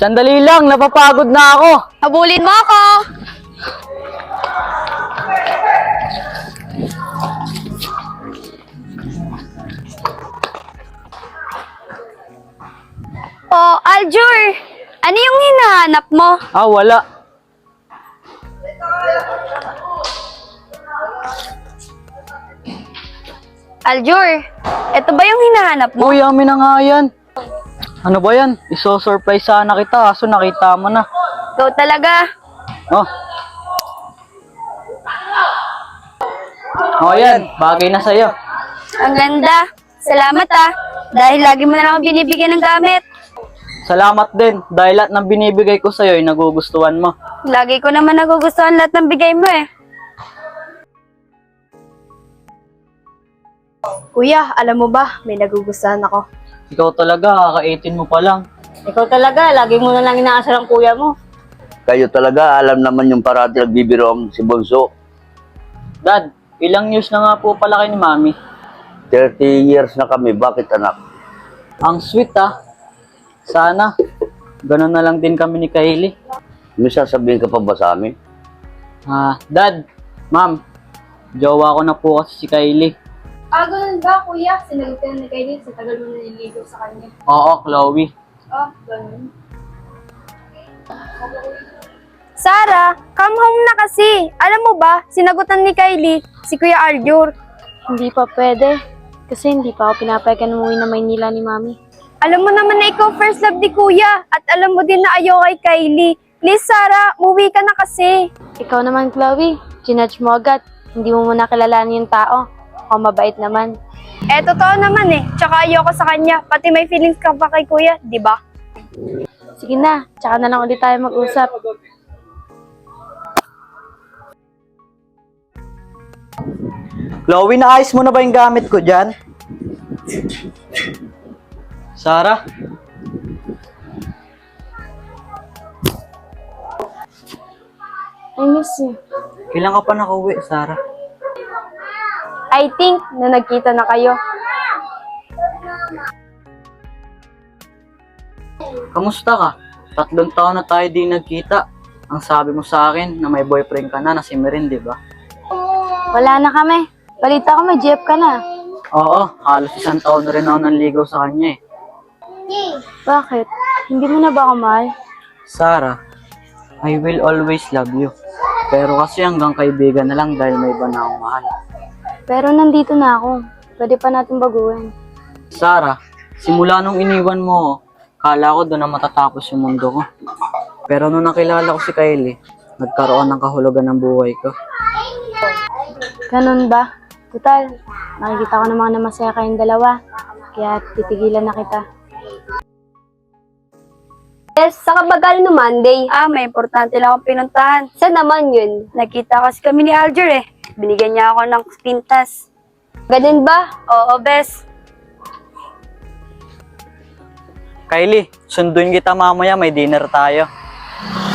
Sandali lang, napapagod na ako. Habulin mo ako! Oh, Aljur! Ano yung hinahanap mo? Ah, wala. Aljur, ito ba yung hinahanap mo? Uy, amin na nga yan. Ano ba yan? Iso-surprise sana kita, kaso nakita mo na. Ikaw talaga. Oh. Oh, yan. Bagay na sa'yo. Ang ganda. Salamat ah. Dahil lagi mo na lang binibigyan ng gamit. Salamat din, dahil lahat ng binibigay ko sa'yo ay nagugustuhan mo. Lagi ko naman nagugustuhan lahat ng bigay mo eh. Kuya, alam mo ba, may nagugustuhan ako. Ikaw talaga, kaka-18 mo pa lang. Ikaw talaga, lagi mo na lang inaasar ang kuya mo. Kayo talaga, alam naman yung parati nagbibiro si Bonso. Dad, ilang years na nga po pala kayo ni Mami? 30 years na kami, bakit anak? Ang sweet ah. Sana, ganun na lang din kami ni Kylie. May sasabihin ka pa ba sa amin? Dad, Ma'am, jowa ko na po kasi si Kylie. Ganun ba, kuya? Sinagutan na kayo sa tagal mo naliligaw sa kanya. Oo, Chloe. Ganun. Sarah, come home na kasi. Alam mo ba, sinagutan ni Kylie si Kuya Aljur. Hindi pa pwede. Kasi hindi pa ako pinapayagan umuwi na Maynila ni Mami. Alam mo naman na ikaw first love ni Kuya at alam mo din na ayaw kay Kylie. Please Sarah, umuwi ka na kasi. Ikaw naman, Chloe. Ginudge mo agad. Hindi mo muna kilalanin yung tao. Ako mabait naman. Totoo naman eh. Tsaka ayaw ko sa kanya. Pati may feelings ka pa kay Kuya, di ba? Sige na, tsaka na lang ulit tayo mag-usap. Chloe, naayos mo na ba yung gamit ko dyan? Sarah? I miss you. Kailan ka pa nakauwi, Sarah? I think na nagkita na kayo. Kamusta ka? 3 taon na tayo di nagkita. Ang sabi mo sa akin na may boyfriend ka na si Merin, di ba? Wala na kami. Balita ko may jeep ka na. Oo, halos 1 taon na rin ako nanligaw sa kanya eh. Bakit? Hindi mo na ba ako mahal? Sarah, I will always love you. Pero kasi hanggang kaibigan na lang dahil may iba na akong mahal. Pero nandito na ako. Pwede pa natin baguhin. Sarah, simula nung iniwan mo, kala ko doon na matatapos yung mundo ko. Pero nung nakilala ko si Kylie, nagkaroon ng kahulugan ng buhay ko. Ganun ba? Total, nakikita ko naman na masaya kayong dalawa. Kaya titigilan na kita. Yes, sa kabagal no Monday. May importante lang akong pinuntahan. Saan naman yun? Nakita kasi kami ni Aljur eh. Binigyan niya ako ng pintas. Ganun ba? Oo, bes. Kylie, sunduin kita mamaya, may dinner tayo.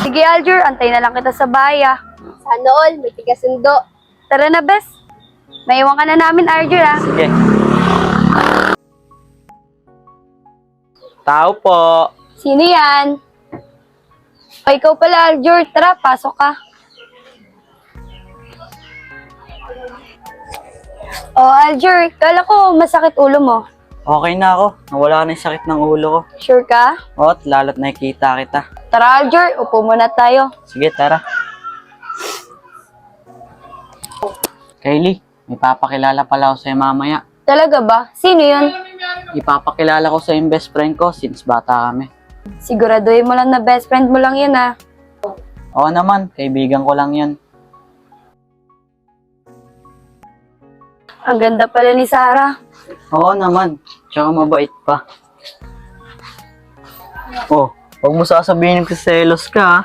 Sige Aljur, antay na lang kita sa bahay ah. Sana all, may tiga-sundo. Tara na, bes. May iwan ka na namin, Aljur ah. Sige. Tao po. Sino yan? O, ikaw pala, Aljur. Tara, pasok ka. O, Aljur, kala ko masakit ulo mo. Okay na ako. Nawala na yung sakit ng ulo ko. Sure ka? At lalo't nakikita kita. Tara, Aljur, upo muna tayo. Sige, tara. Kylie, may papakilala pala ako sa'yo mamaya. Talaga ba? Sino yun? Ipapakilala ko sa yung best friend ko since bata kami. Siguraduhin mo lang na best friend mo lang yun ah. Oo naman, kaibigan ko lang yun. Ang ganda pala ni Sarah. Oo naman, tsaka mabait pa. Oh, huwag mo sasabihin ko selos ka ha.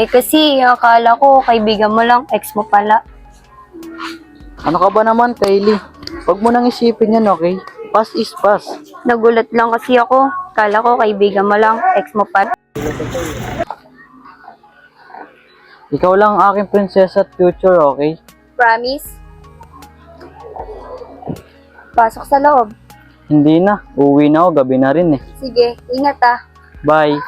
Kasi akala ko kaibigan mo lang, ex mo pala. Ano ka ba naman, Kylie? Huwag mo nang isipin yan, okay? Pass is pass. Nagulat lang kasi ako. Akala ko kaibigan mo lang, ex mo pala. Ikaw lang ang aking prinsesa at future, okay? Promise? Pasok sa loob. Hindi na, uwi na ako, gabi na rin eh. Sige, ingat ah. Bye.